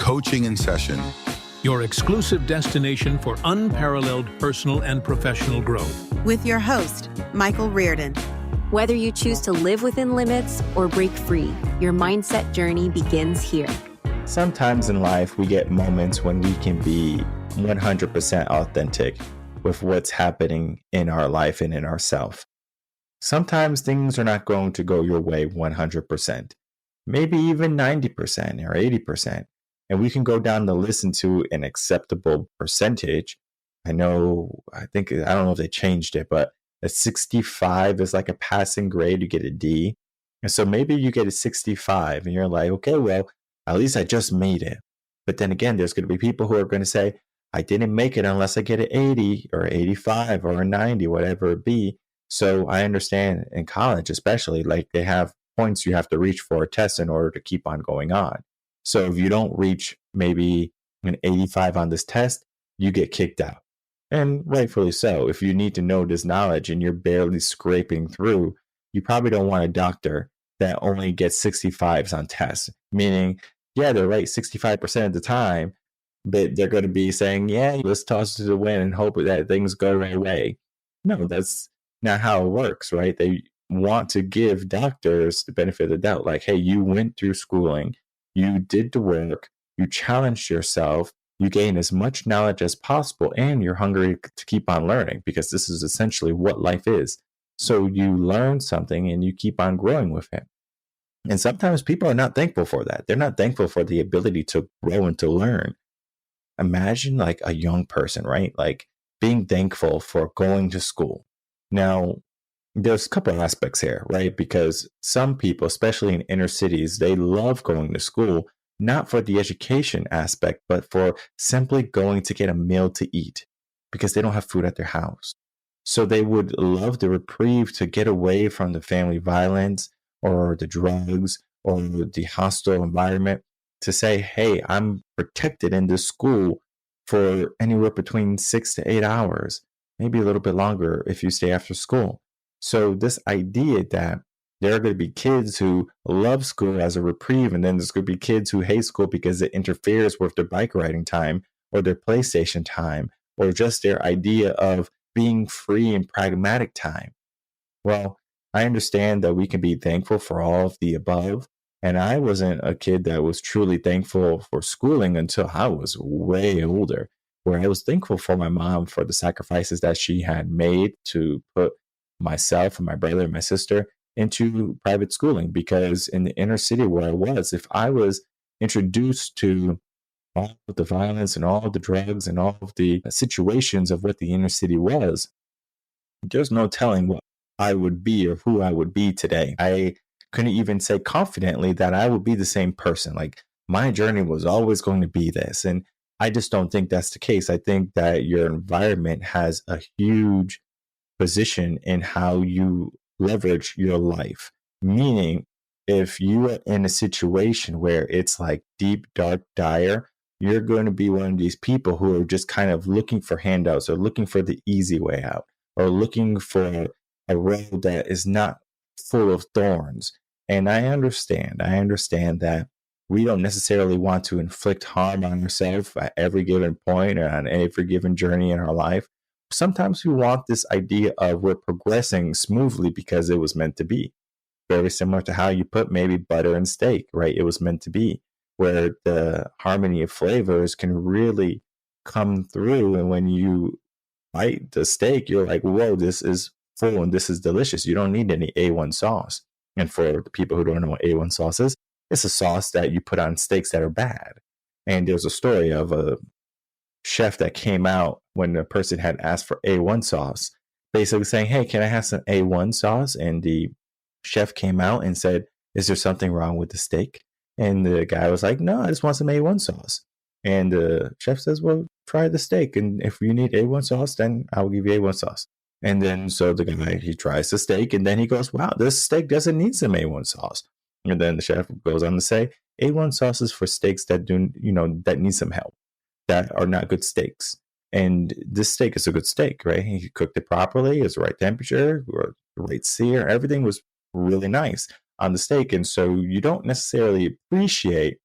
Coaching in Session. Your exclusive destination for unparalleled personal and professional growth. With your host, Michael Rearden. Whether you choose to live within limits or break free, your mindset journey begins here. Sometimes in life, we get moments when we can be 100% authentic with what's happening in our life and in ourselves. Sometimes things are not going to go your way 100%, maybe even 90% or 80%. And we can go down the list into an acceptable percentage. I don't know if they changed it, but a 65 is like a passing grade. You get a D. And so maybe you get a 65 and you're like, okay, well, at least I just made it. But then again, there's going to be people who are going to say, I didn't make it unless I get an 80 or 85 or a 90, whatever it be. So I understand in college, especially, like they have points you have to reach for a test in order to keep on going on. So if you don't reach maybe an 85 on this test, you get kicked out. And rightfully so. If you need to know this knowledge and you're barely scraping through, you probably don't want a doctor that only gets 65s on tests, meaning, yeah, they're right 65% of the time, but they're going to be saying, yeah, let's toss it to the wind and hope that things go the right way. No, that's not how it works, right? They want to give doctors the benefit of the doubt. Like, hey, you went through schooling, you did the work, you challenged yourself, you gain as much knowledge as possible, and you're hungry to keep on learning because this is essentially what life is. So you learn something and you keep on growing with it. And sometimes people are not thankful for that. They're not thankful for the ability to grow and to learn. Imagine like a young person, right? Like being thankful for going to school. Now, there's a couple of aspects here, right? Because some people, especially in inner cities, they love going to school, not for the education aspect, but for simply going to get a meal to eat because they don't have food at their house. So they would love the reprieve to get away from the family violence or the drugs or the hostile environment to say, hey, I'm protected in this school for anywhere between 6 to 8 hours, maybe a little bit longer if you stay after school. So this idea that there are going to be kids who love school as a reprieve, and then there's going to be kids who hate school because it interferes with their bike riding time or their PlayStation time or just their idea of being free and pragmatic time. Well, I understand that we can be thankful for all of the above. And I wasn't a kid that was truly thankful for schooling until I was way older, where I was thankful for my mom for the sacrifices that she had made to put myself and my brother and my sister into private schooling. Because in the inner city where I was, if I was introduced to all of the violence and all of the drugs and all of the situations of what the inner city was, there's no telling what I would be or who I would be today. I couldn't even say confidently that I would be the same person. Like my journey was always going to be this. And I just don't think that's the case. I think that your environment has a huge position in how you leverage your life. Meaning, if you are in a situation where it's like deep, dark, dire, you're going to be one of these people who are just kind of looking for handouts or looking for the easy way out or looking for a road that is not full of thorns. And I understand that we don't necessarily want to inflict harm on ourselves at every given point or on every given journey in our life. Sometimes we want this idea of we're progressing smoothly because it was meant to be. Very similar to how you put maybe butter and steak, right? It was meant to be, where the harmony of flavors can really come through. And when you bite the steak, you're like, whoa, this is full and this is delicious. You don't need any A1 sauce. And for the people who don't know what A1 sauce is, it's a sauce that you put on steaks that are bad. And there's a story of a chef that came out when a person had asked for A1 sauce, basically saying, hey, can I have some A1 sauce? And the chef came out and said, is there something wrong with the steak? And the guy was like, no, I just want some A1 sauce. And the chef says, well, try the steak. And if you need A1 sauce, then I'll give you A1 sauce. And then so the guy, he tries the steak and then he goes, wow, this steak doesn't need some A1 sauce. And then the chef goes on to say, A1 sauce is for steaks that that need some help, that are not good steaks. And this steak is a good steak, right? He cooked it properly, it's the right temperature, the right sear, everything was really nice on the steak. And so you don't necessarily appreciate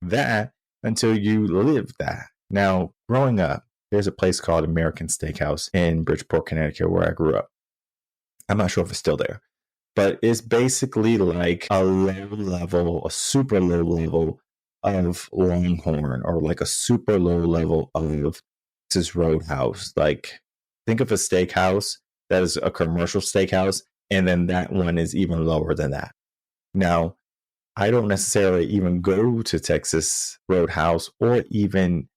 that until you live that. Now, growing up, there's a place called American Steakhouse in Bridgeport, Connecticut, where I grew up. I'm not sure if it's still there, but it's basically like a low level, a super low level of Longhorn, or like a super low level of Texas Roadhouse. Like, think of a steakhouse that is a commercial steakhouse, and then that one is even lower than that. Now, I don't necessarily even go to Texas Roadhouse or even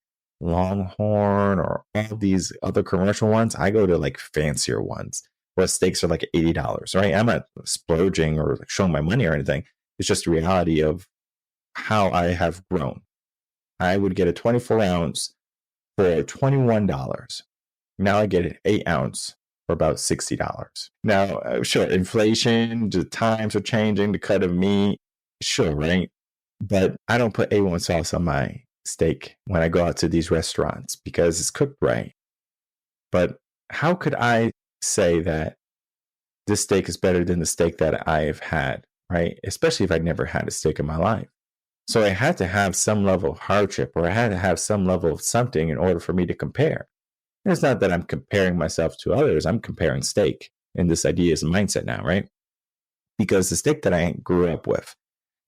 Longhorn or all these other commercial ones. I go to like fancier ones where steaks are like $80, right? I'm not splurging or like showing my money or anything. It's just the reality of how I have grown. I would get a 24 ounce for $21. Now I get an 8 ounce for about $60. Now, sure, inflation, the times are changing, the cut of meat, sure, right? But I don't put A1 sauce on my steak when I go out to these restaurants because it's cooked right. But how could I say that this steak is better than the steak that I've had, right? Especially if I'd never had a steak in my life. So I had to have some level of hardship, or I had to have some level of something in order for me to compare. And it's not that I'm comparing myself to others. I'm comparing steak. And this idea is a mindset now, right? Because the steak that I grew up with,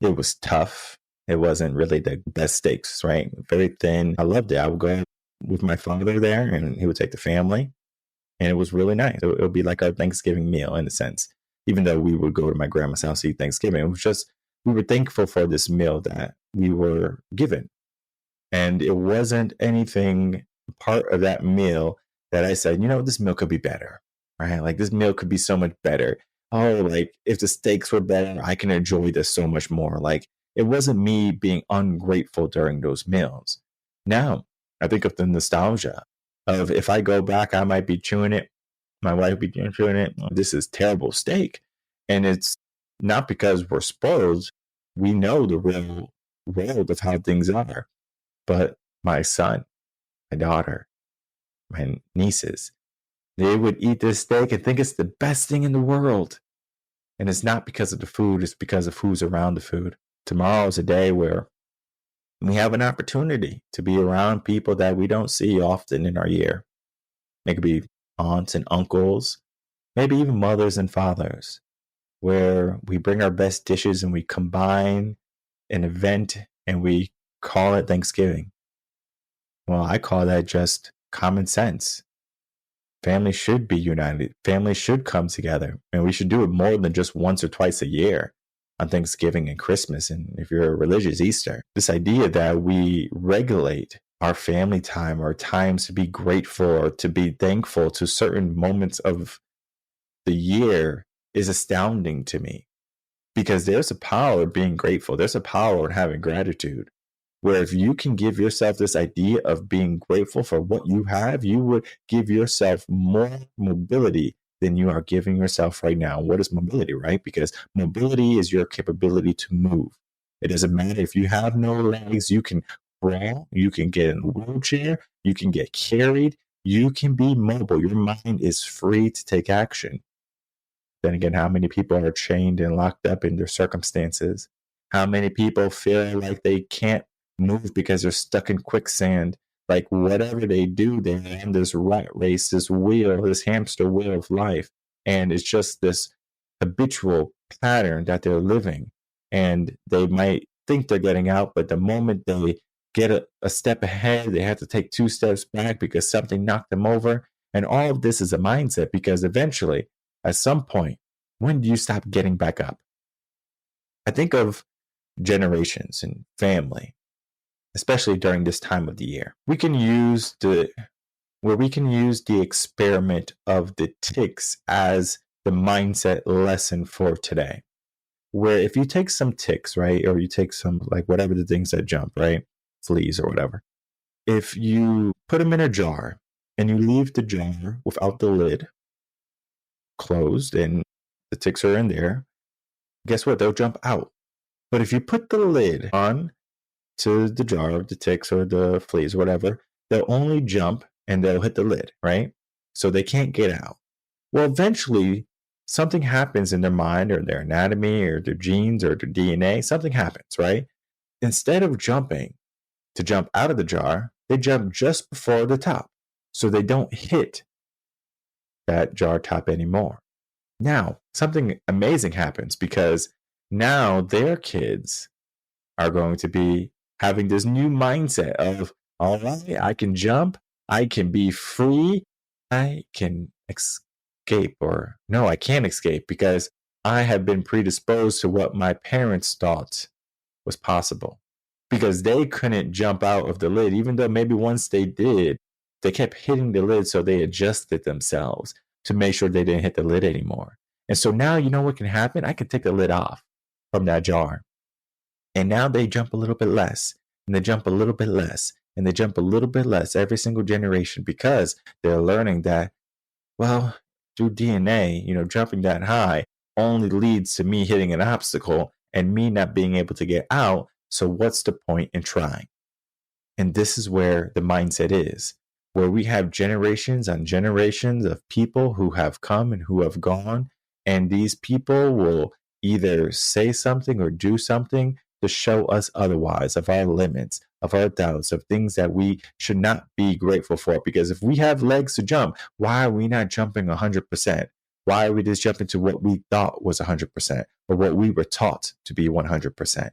it was tough. It wasn't really the best steaks, right? Very thin. I loved it. I would go with my father there, and he would take the family. And it was really nice. It would be like our Thanksgiving meal in a sense. Even though we would go to my grandma's house to eat Thanksgiving, it was just, we were thankful for this meal that we were given. And it wasn't anything part of that meal that I said, this meal could be better, right? Like, this meal could be so much better. Oh, like, if the steaks were better, I can enjoy this so much more. Like, it wasn't me being ungrateful during those meals. Now, I think of the nostalgia of, if I go back, I might be chewing it. My wife would be chewing it. Oh, this is terrible steak. And it's not because we're spoiled. We know the real world of how things are. But my son, my daughter, my nieces, they would eat this steak and think it's the best thing in the world. And it's not because of the food, it's because of who's around the food. Tomorrow is a day where we have an opportunity to be around people that we don't see often in our year. It could be aunts and uncles, maybe even mothers and fathers, where we bring our best dishes and we combine an event and we call it Thanksgiving. Well, I call that just common sense. Family should be united. Family should come together. And we should do it more than just once or twice a year on Thanksgiving and Christmas. And if you're religious, Easter. This idea that we regulate our family time, or times to be grateful or to be thankful to certain moments of the year, is astounding to me. Because there's a power in being grateful. There's a power in having gratitude. Where if you can give yourself this idea of being grateful for what you have, you would give yourself more mobility than you are giving yourself right now. What is mobility, right? Because mobility is your capability to move. It doesn't matter if you have no legs, you can crawl, you can get in a wheelchair, you can get carried, you can be mobile. Your mind is free to take action. Then again, how many people are chained and locked up in their circumstances? How many people feel like they can't move because they're stuck in quicksand? Like, whatever they do, they're in this rat race, this wheel, this hamster wheel of life. And it's just this habitual pattern that they're living. And they might think they're getting out, but the moment they get a step ahead, they have to take 2 steps back because something knocked them over. And all of this is a mindset, because eventually, at some point, when do you stop getting back up? I think of generations and family, especially during this time of the year. We can use the experiment of the ticks as the mindset lesson for today. Where if you take some ticks, right, or you take some, like, whatever the things that jump, right, fleas or whatever, if you put them in a jar and you leave the jar without the lid closed and the ticks are in there, guess what? They'll jump out. But if you put the lid on to the jar of the ticks or the fleas or whatever, they'll only jump and they'll hit the lid, right? So they can't get out. Well, eventually something happens in their mind or their anatomy or their genes or their DNA. Something happens, right? Instead of jumping, to jump out of the jar, they jump just before the top, so they don't hit that jar top anymore. Now, something amazing happens because now their kids are going to be having this new mindset of, all right, I can jump, I can be free, I can escape, or no, I can't escape because I have been predisposed to what my parents thought was possible. Because they couldn't jump out of the lid, even though maybe once they did, they kept hitting the lid, so they adjusted themselves to make sure they didn't hit the lid anymore. And so now, you know what can happen? I can take the lid off from that jar. And now they jump a little bit less, and they jump a little bit less, and they jump a little bit less every single generation because they're learning that, well, through DNA, jumping that high only leads to me hitting an obstacle and me not being able to get out. So what's the point in trying? And this is where the mindset is, where we have generations on generations of people who have come and who have gone. And these people will either say something or do something to show us otherwise, of our limits, of our doubts, of things that we should not be grateful for. Because if we have legs to jump, why are we not jumping 100%? Why are we just jumping to what we thought was 100% or what we were taught to be 100%?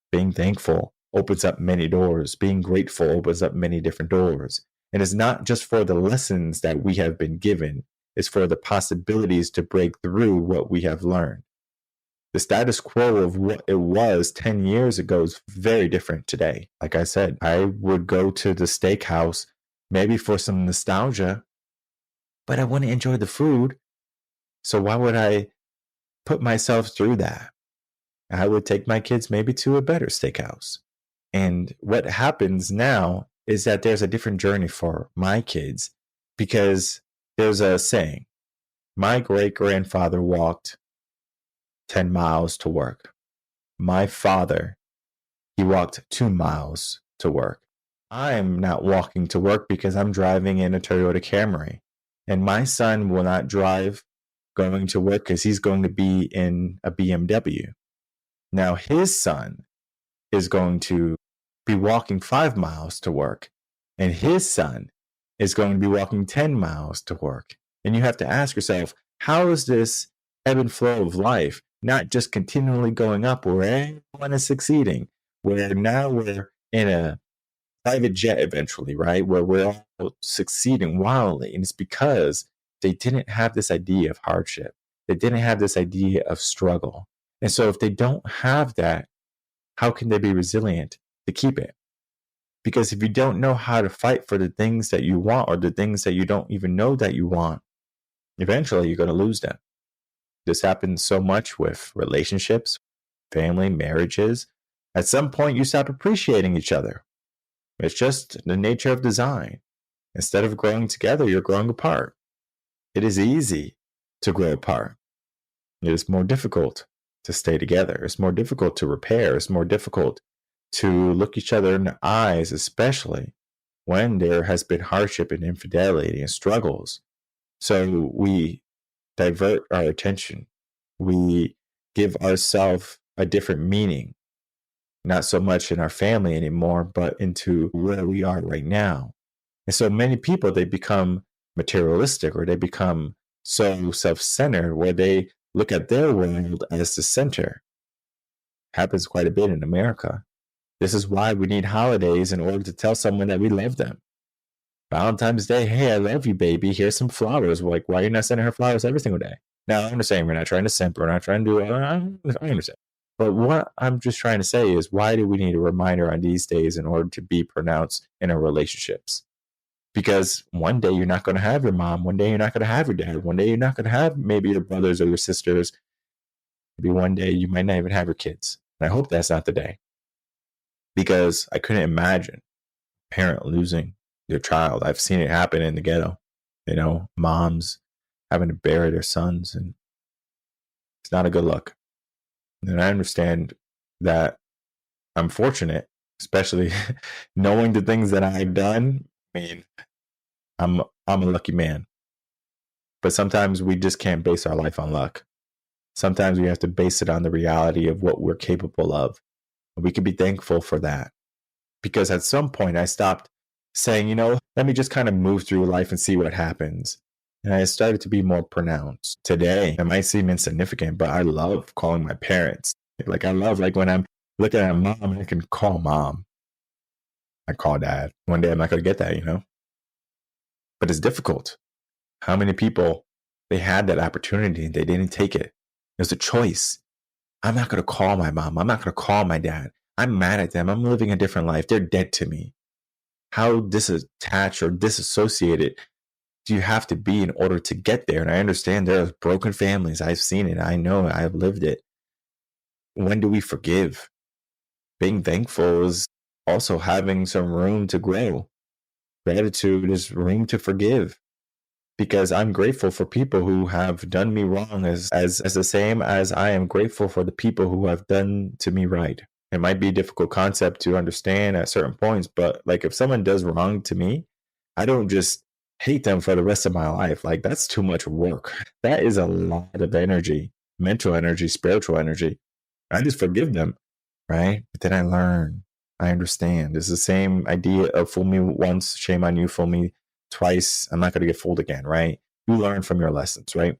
Being thankful opens up many doors. Being grateful opens up many different doors. And it's not just for the lessons that we have been given. It's for the possibilities to break through what we have learned. The status quo of what it was 10 years ago is very different today. Like I said, I would go to the steakhouse maybe for some nostalgia, but I wouldn't enjoy the food. So why would I put myself through that? I would take my kids maybe to a better steakhouse. And what happens now is that there's a different journey for my kids because there's a saying, my great-grandfather walked 10 miles to work. My father, he walked 2 miles to work. I'm not walking to work because I'm driving in a Toyota Camry. And my son will not drive going to work because he's going to be in a BMW. Now his son is going to be walking 5 miles to work, and his son is going to be walking 10 miles to work. And you have to ask yourself, how is this ebb and flow of life not just continually going up where everyone is succeeding, where now we're in a private jet eventually, right? Where we're all succeeding wildly. And it's because they didn't have this idea of hardship. They didn't have this idea of struggle. And so if they don't have that, how can they be resilient to keep it? Because if you don't know how to fight for the things that you want or the things that you don't even know that you want, eventually you're going to lose them. This happens so much with relationships, family, marriages. At some point, you stop appreciating each other. It's just the nature of design. Instead of growing together, you're growing apart. It is easy to grow apart. It is more difficult to stay together. It's more difficult to repair. It's more difficult to look each other in the eyes, especially when there has been hardship and infidelity and struggles. So we divert our attention. We give ourselves a different meaning, not so much in our family anymore, but into where we are right now. And so many people, they become materialistic or they become so self-centered where they look at their world as the center. Happens quite a bit in America. This is why we need holidays in order to tell someone that we love them. Valentine's Day, hey, I love you, baby. Here's some flowers. Like, why are you not sending her flowers every single day? Now, I understand we're not trying to simp. We're not trying to do it. I understand. But what I'm just trying to say is, why do we need a reminder on these days in order to be pronounced in our relationships? Because one day you're not going to have your mom. One day you're not going to have your dad. One day you're not going to have maybe your brothers or your sisters. Maybe one day you might not even have your kids. And I hope that's not the day. Because I couldn't imagine a parent losing their child. I've seen it happen in the ghetto. Moms having to bury their sons. And it's not a good look. And I understand that I'm fortunate, especially knowing the things that I've done. I mean, I'm a lucky man. But sometimes we just can't base our life on luck. Sometimes we have to base it on the reality of what we're capable of. We can be thankful for that. because at some point I stopped saying, let me just kind of move through life and see what happens. And I started to be more pronounced. Today, it might seem insignificant, but I love calling my parents. Like I love when I'm looking at mom, I can call mom. I call dad. One day I'm not going to get that, But it's difficult. How many people, they had that opportunity and they didn't take it? There's a choice. I'm not going to call my mom. I'm not going to call my dad. I'm mad at them. I'm living a different life. They're dead to me. How disattached or disassociated do you have to be in order to get there? And I understand there are broken families. I've seen it. I know it. I've lived it. When do we forgive? Being thankful is also having some room to grow. Gratitude is room to forgive. Because I'm grateful for people who have done me wrong as the same as I am grateful for the people who have done to me right. It might be a difficult concept to understand at certain points, but if someone does wrong to me, I don't just hate them for the rest of my life. That's too much work. That is a lot of energy, mental energy, spiritual energy. I just forgive them, right? But then I learn. I understand. It's the same idea of fool me once, shame on you, fool me twice, I'm not going to get fooled again, right? You learn from your lessons, right?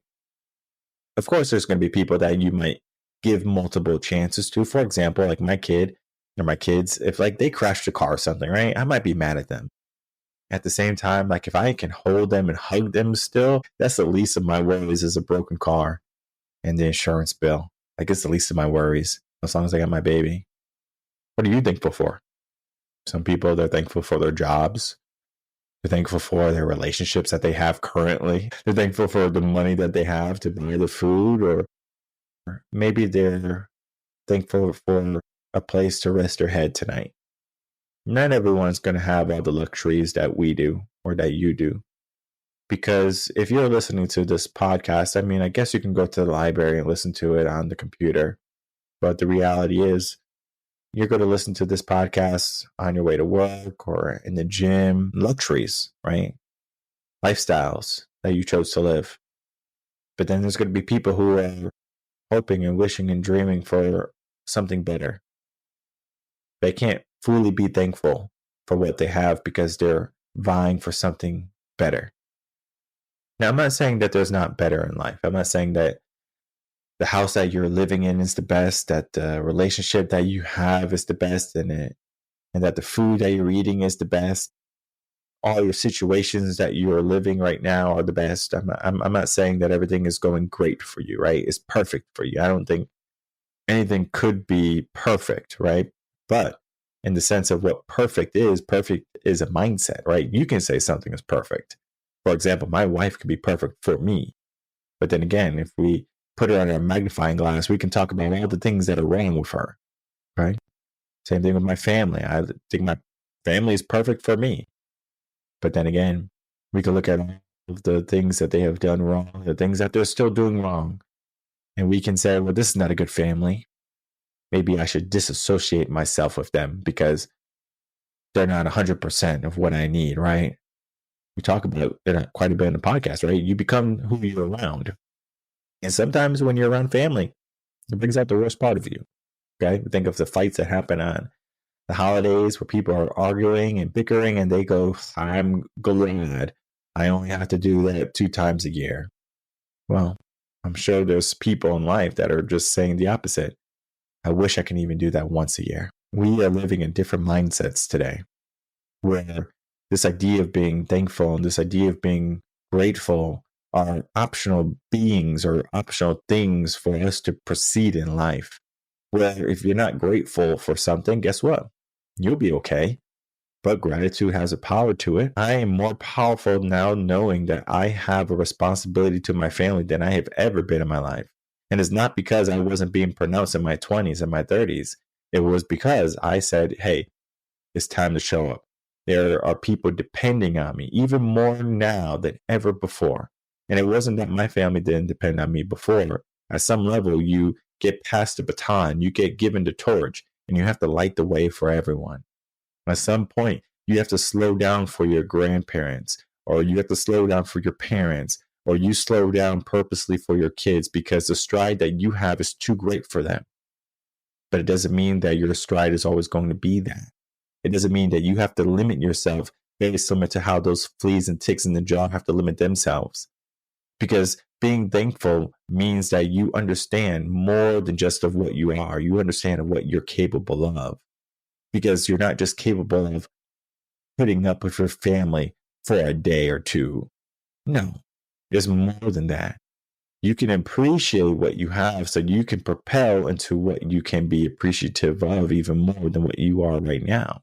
Of course, there's going to be people that you might give multiple chances to. For example, like my kid or my kids, if they crash the car or something, right? I might be mad at them. At the same time, if I can hold them and hug them still, that's the least of my worries is a broken car and the insurance bill. It's the least of my worries as long as I got my baby. What are you thankful for? Some people, they're thankful for their jobs. They're thankful for their relationships that they have currently. They're thankful for the money that they have to buy the food, or maybe they're thankful for a place to rest their head tonight. Not everyone's going to have all the luxuries that we do or that you do. Because if you're listening to this podcast, I guess you can go to the library and listen to it on the computer. But the reality is, you're going to listen to this podcast on your way to work or in the gym. Luxuries, right? Lifestyles that you chose to live. But then there's going to be people who are hoping and wishing and dreaming for something better. They can't fully be thankful for what they have because they're vying for something better. Now, I'm not saying that there's not better in life. I'm not saying that the house that you're living in is the best, that the relationship that you have is the best in it, and that the food that you're eating is the best. All your situations that you're living right now are the best. I'm not saying that everything is going great for you, right? It's perfect for you. I don't think anything could be perfect, right? But in the sense of what perfect is a mindset, right? You can say something is perfect. For example, my wife could be perfect for me. But then again, if we put her under a magnifying glass, we can talk about all the things that are wrong with her, right? Same thing with my family. I think my family is perfect for me. But then again, we can look at all of the things that they have done wrong, the things that they're still doing wrong. And we can say, well, this is not a good family. Maybe I should disassociate myself with them because they're not 100% of what I need, right? We talk about it quite a bit in the podcast, right? You become who you're around. And sometimes when you're around family, it brings out the worst part of you. Okay? Think of the fights that happen on the holidays where people are arguing and bickering and they go, I'm glad I only have to do that 2 times a year. Well, I'm sure there's people in life that are just saying the opposite. I wish I can even do that once a year. We are living in different mindsets today where this idea of being thankful and this idea of being grateful are optional beings or optional things for us to proceed in life. Where if you're not grateful for something, guess what? You'll be okay. But gratitude has a power to it. I am more powerful now knowing that I have a responsibility to my family than I have ever been in my life. And it's not because I wasn't being pronounced in my 20s and my 30s. It was because I said, hey, it's time to show up. There are people depending on me, even more now than ever before. And it wasn't that my family didn't depend on me before. At some level, you get past the baton, you get given the torch, and you have to light the way for everyone. At some point, you have to slow down for your grandparents, or you have to slow down for your parents, or you slow down purposely for your kids because the stride that you have is too great for them. But it doesn't mean that your stride is always going to be that. It doesn't mean that you have to limit yourself very similar to how those fleas and ticks in the jar have to limit themselves. Because being thankful means that you understand more than just of what you are. You understand of what you're capable of. Because you're not just capable of putting up with your family for a day or two. No, there's more than that. You can appreciate what you have so you can propel into what you can be appreciative of even more than what you are right now.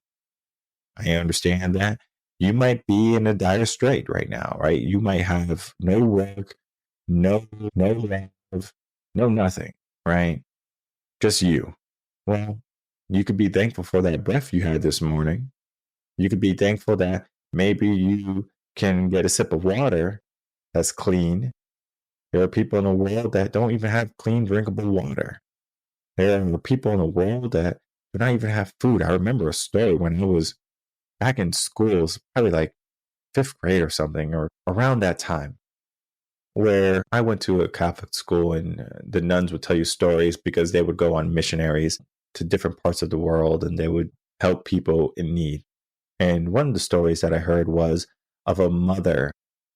I understand that. You might be in a dire strait right now, right? You might have no work, no love, no nothing, right? Just you. Well, you could be thankful for that breath you had this morning. You could be thankful that maybe you can get a sip of water that's clean. There are people in the world that don't even have clean, drinkable water. There are people in the world that do not even have food. I remember a story when I was back in school, it was probably like 5th grade or something, or around that time, where I went to a Catholic school and the nuns would tell you stories because they would go on missionaries to different parts of the world and they would help people in need. And one of the stories that I heard was of a mother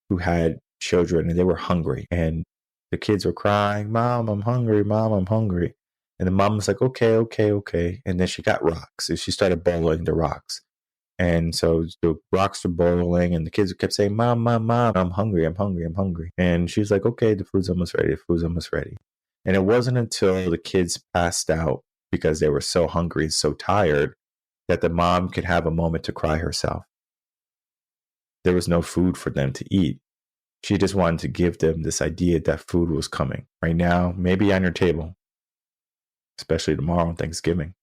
who had children and they were hungry and the kids were crying, "Mom, I'm hungry. Mom, I'm hungry." And the mom was like, okay. And then she got rocks and she started boiling the rocks. And so the rocks were boiling and the kids kept saying, "Mom, I'm hungry. And she's like, okay, the food's almost ready. And it wasn't until the kids passed out because they were so hungry and so tired that the mom could have a moment to cry herself. There was no food for them to eat. She just wanted to give them this idea that food was coming right now, maybe on your table, especially tomorrow on Thanksgiving.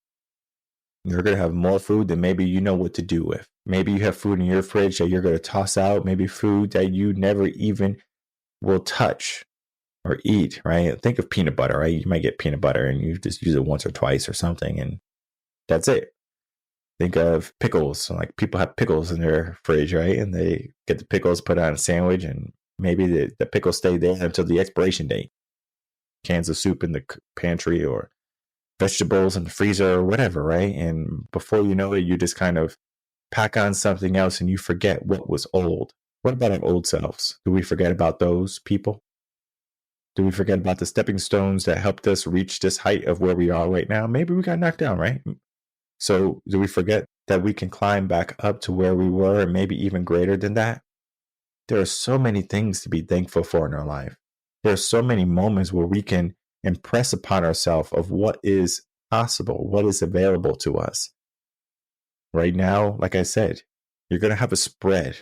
You're going to have more food than maybe you know what to do with. Maybe you have food in your fridge that you're going to toss out. Maybe food that you never even will touch or eat, right? Think of peanut butter, right? You might get peanut butter and you just use it once or twice or something, and that's it. Think of pickles. Like people have pickles in their fridge, right? And they get the pickles, put on a sandwich, and maybe the pickles stay there until the expiration date. Cans of soup in the pantry or vegetables in the freezer or whatever, right? And before you know it, you just kind of pack on something else and you forget what was old. What about our old selves? Do we forget about those people? Do we forget about the stepping stones that helped us reach this height of where we are right now? Maybe we got knocked down, right? So do we forget that we can climb back up to where we were and maybe even greater than that? There are so many things to be thankful for in our life. There are so many moments where we can impress upon ourselves of what is possible, what is available to us. Right now, like I said, you're going to have a spread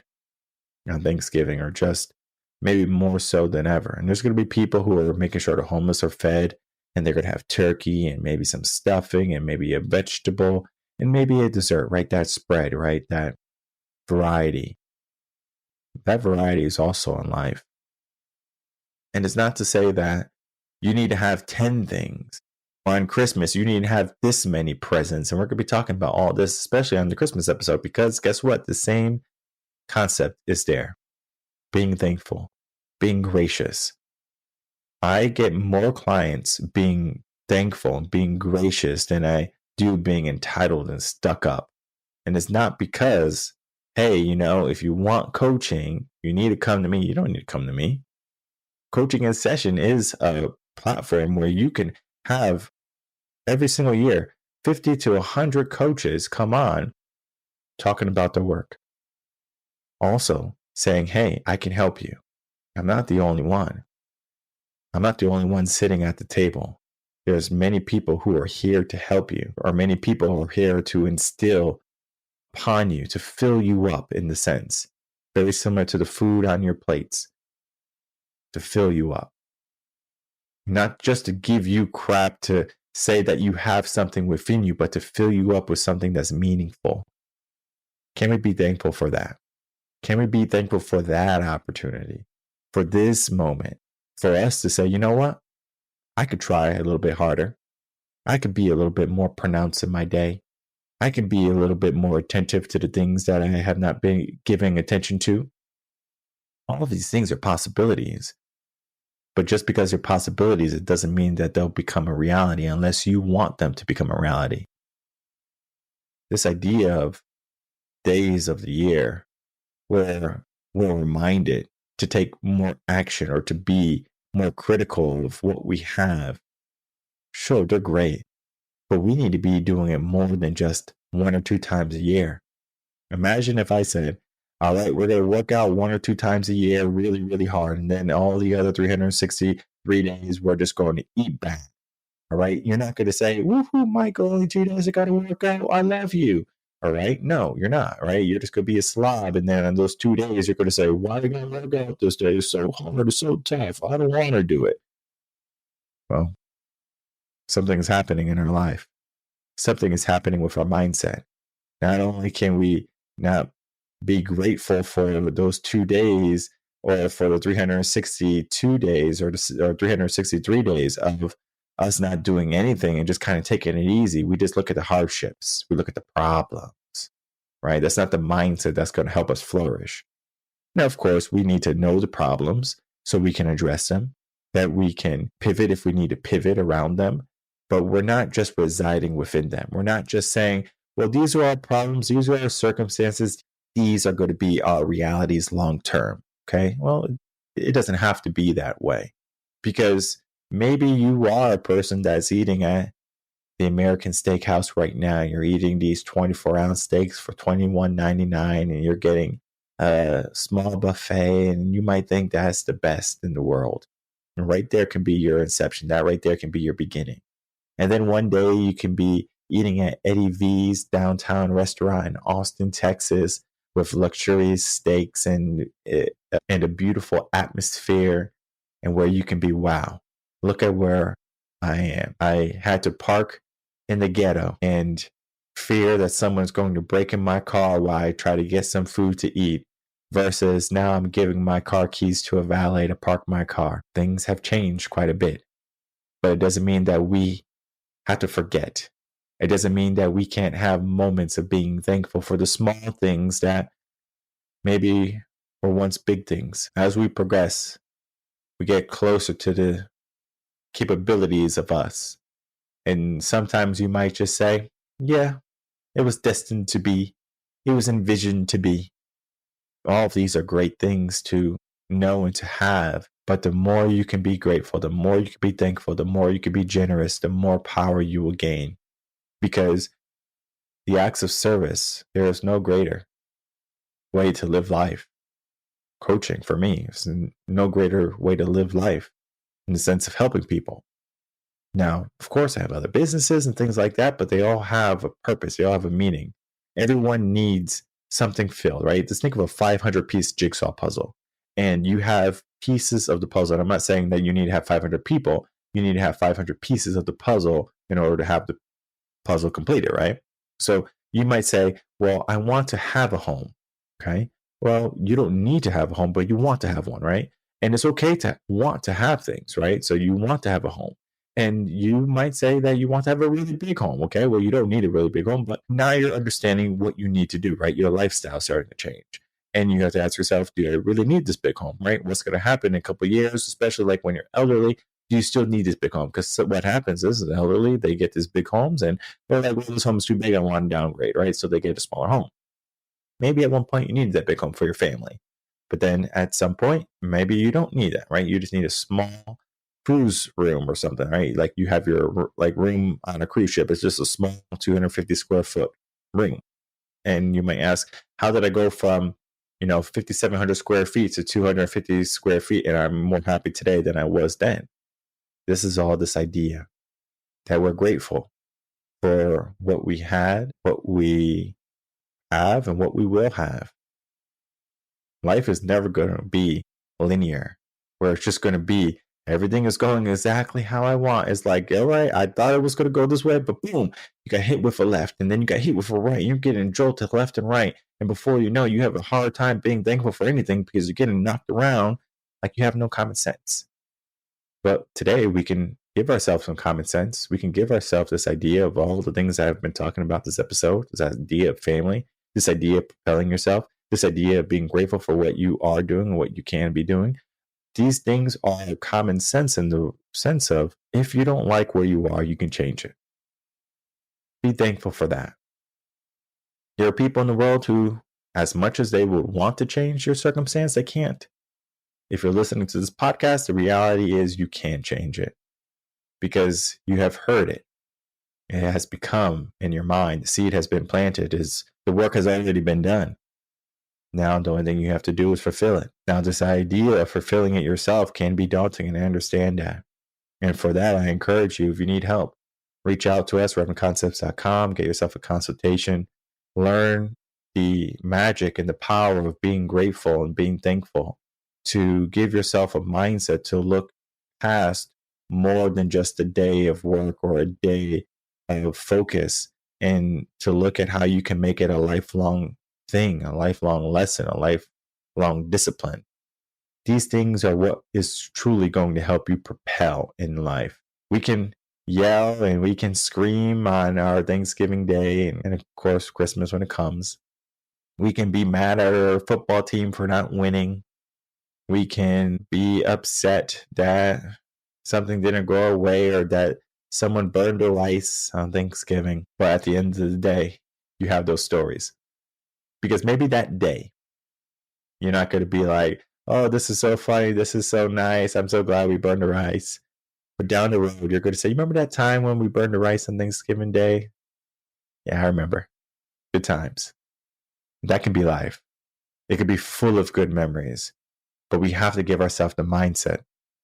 on Thanksgiving, or just maybe more so than ever. And there's going to be people who are making sure the homeless are fed, and they're going to have turkey and maybe some stuffing and maybe a vegetable and maybe a dessert, right? That spread, right? That variety. That variety is also in life. And it's not to say that you need to have 10 things. Or on Christmas, you need to have this many presents. And we're going to be talking about all this, especially on the Christmas episode, because guess what? The same concept is there. Being thankful, being gracious. I get more clients being thankful and being gracious than I do being entitled and stuck up. And it's not because, hey, if you want coaching, you need to come to me. You don't need to come to me. Coaching in Session is a platform where you can have every single year 50 to 100 coaches come on talking about their work. Also saying, hey, I can help you. I'm not the only one. I'm not the only one sitting at the table. There's many people who are here to help you, or many people who are here to instill upon you, to fill you up in the sense. Very similar to the food on your plates. To fill you up. Not just to give you crap to say that you have something within you, but to fill you up with something that's meaningful. Can we be thankful for that? Can we be thankful for that opportunity? For this moment? For us to say, you know what? I could try a little bit harder. I could be a little bit more pronounced in my day. I could be a little bit more attentive to the things that I have not been giving attention to. All of these things are possibilities. But just because they're possibilities, it doesn't mean that they'll become a reality unless you want them to become a reality. This idea of days of the year where we're reminded to take more action or to be more critical of what we have. Sure, they're great, but we need to be doing it more than just 1 or 2 times a year. Imagine if I said, all right, we're going to work out 1 or 2 times a year really, really hard. And then all the other 363 days, we're just going to eat bad. All right. You're not going to say, woohoo, Michael, only 2 days I got to work out. I love you. All right. No, you're not. Right. You're just going to be a slob. And then on those 2 days, you're going to say, why are you going to work out this day? It's so hard. It's so tough. I don't want to do it. Well, something is happening in our life. Something is happening with our mindset. Not only can we not be grateful for those 2 days or for the 362 days or 363 days of us not doing anything and just kind of taking it easy. We just look at the hardships. We look at the problems, right? That's not the mindset that's going to help us flourish. Now, of course, we need to know the problems so we can address them, that we can pivot if we need to pivot around them. But we're not just residing within them. We're not just saying, well, these are our problems. These are our circumstances. These are going to be our realities long term. Okay. Well, it doesn't have to be that way, because maybe you are a person that's eating at the American Steakhouse right now. You're eating these 24-ounce steaks for $21.99, and you're getting a small buffet, and you might think that's the best in the world. And right there can be your inception. That right there can be your beginning. And then one day you can be eating at Eddie V's downtown restaurant in Austin, Texas, with luxurious steaks and a beautiful atmosphere, and where you can be, wow, look at where I am. I had to park in the ghetto and fear that someone's going to break in my car while I try to get some food to eat, versus now I'm giving my car keys to a valet to park my car. Things have changed quite a bit, but it doesn't mean that we have to forget. It doesn't mean that we can't have moments of being thankful for the small things that maybe were once big things. As we progress, we get closer to the capabilities of us. And sometimes you might just say, yeah, it was destined to be. It was envisioned to be. All of these are great things to know and to have. But the more you can be grateful, the more you can be thankful, the more you can be generous, the more power you will gain. Because the acts of service, there is no greater way to live life. Coaching, for me, is no greater way to live life in the sense of helping people. Now, of course, I have other businesses and things like that, but they all have a purpose. They all have a meaning. Everyone needs something filled, right? Just think of a 500-piece jigsaw puzzle. And you have pieces of the puzzle. And I'm not saying that you need to have 500 people. You need to have 500 pieces of the puzzle in order to have the puzzle completed, right? So you might say, well, I want to have a home. Okay. Well, you don't need to have a home, but you want to have one, right? And it's okay to want to have things, right? So you want to have a home. And you might say that you want to have a really big home. Okay. Well, you don't need a really big home, but now you're understanding what you need to do, right? Your lifestyle is starting to change. And you have to ask yourself, do I really need this big home, right? What's going to happen in a couple of years, especially like when you're elderly? Do you still need this big home? Because what happens is the elderly, they get these big homes and they're like, well, this home's too big. I want to downgrade, right? So they get a smaller home. Maybe at one point you need that big home for your family. But then at some point, maybe you don't need that, right? You just need a small cruise room or something, right? Like you have your like room on a cruise ship. It's just a small 250 square foot room. And you might ask, how did I go from 5,700 square feet to 250 square feet, and I'm more happy today than I was then? This is all this idea that we're grateful for what we had, what we have, and what we will have. Life is never going to be linear, where it's just going to be everything is going exactly how I want. It's like, all right, I thought it was going to go this way, but boom, you got hit with a left, and then you got hit with a right. You're getting jolted left and right. And before you know, you have a hard time being thankful for anything because you're getting knocked around like you have no common sense. But today we can give ourselves some common sense. We can give ourselves this idea of all the things I've been talking about this episode, this idea of family, this idea of propelling yourself, this idea of being grateful for what you are doing and what you can be doing. These things are common sense in the sense of, if you don't like where you are, you can change it. Be thankful for that. There are people in the world who, as much as they would want to change your circumstance, they can't. If you're listening to this podcast, the reality is you can't change it because you have heard it. It has become in your mind. The seed has been planted. The work has already been done. Now the only thing you have to do is fulfill it. Now this idea of fulfilling it yourself can be daunting, and I understand that. And for that, I encourage you, if you need help, reach out to us, reconnect.com, get yourself a consultation, learn the magic and the power of being grateful and being thankful, to give yourself a mindset to look past more than just a day of work or a day of focus, and to look at how you can make it a lifelong thing, a lifelong lesson, a lifelong discipline. These things are what is truly going to help you propel in life. We can yell and we can scream on our Thanksgiving Day and of course Christmas when it comes. We can be mad at our football team for not winning. We can be upset that something didn't go our way or that someone burned the rice on Thanksgiving. But at the end of the day, you have those stories. Because maybe that day, you're not going to be like, oh, this is so funny. This is so nice. I'm so glad we burned the rice. But down the road, you're going to say, you remember that time when we burned the rice on Thanksgiving Day? Yeah, I remember. Good times. That can be life. It could be full of good memories. But we have to give ourselves the mindset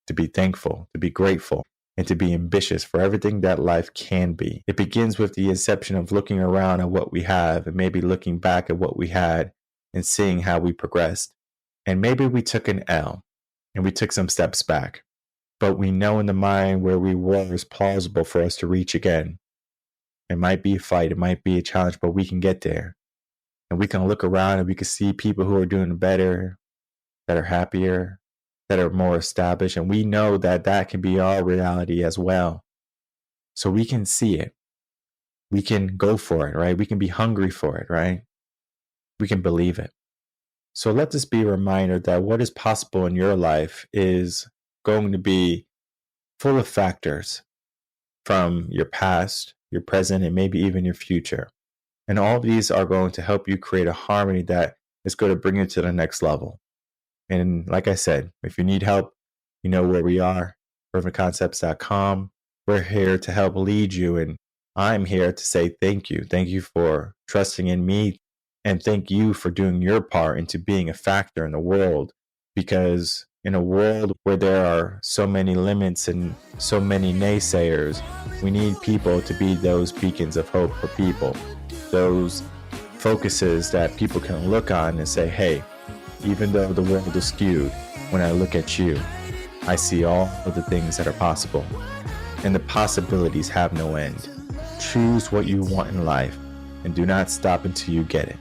to be thankful, to be grateful, and to be ambitious for everything that life can be. It begins with the inception of looking around at what we have and maybe looking back at what we had and seeing how we progressed. And maybe we took an L and we took some steps back, but we know in the mind where we were is plausible for us to reach again. It might be a fight, it might be a challenge, but we can get there. And we can look around and we can see people who are doing better, that are happier, that are more established. And we know that that can be our reality as well. So we can see it. We can go for it, right? We can be hungry for it, right? We can believe it. So let this be a reminder that what is possible in your life is going to be full of factors from your past, your present, and maybe even your future. And all of these are going to help you create a harmony that is going to bring you to the next level. And like I said, if you need help, you know where we are, revenconcepts.com. We're here to help lead you. And I'm here to say thank you. Thank you for trusting in me. And thank you for doing your part into being a factor in the world. Because in a world where there are so many limits and so many naysayers, we need people to be those beacons of hope for people. Those focuses that people can look on and say, hey, even though the world is skewed, when I look at you, I see all of the things that are possible. And the possibilities have no end. Choose what you want in life and do not stop until you get it.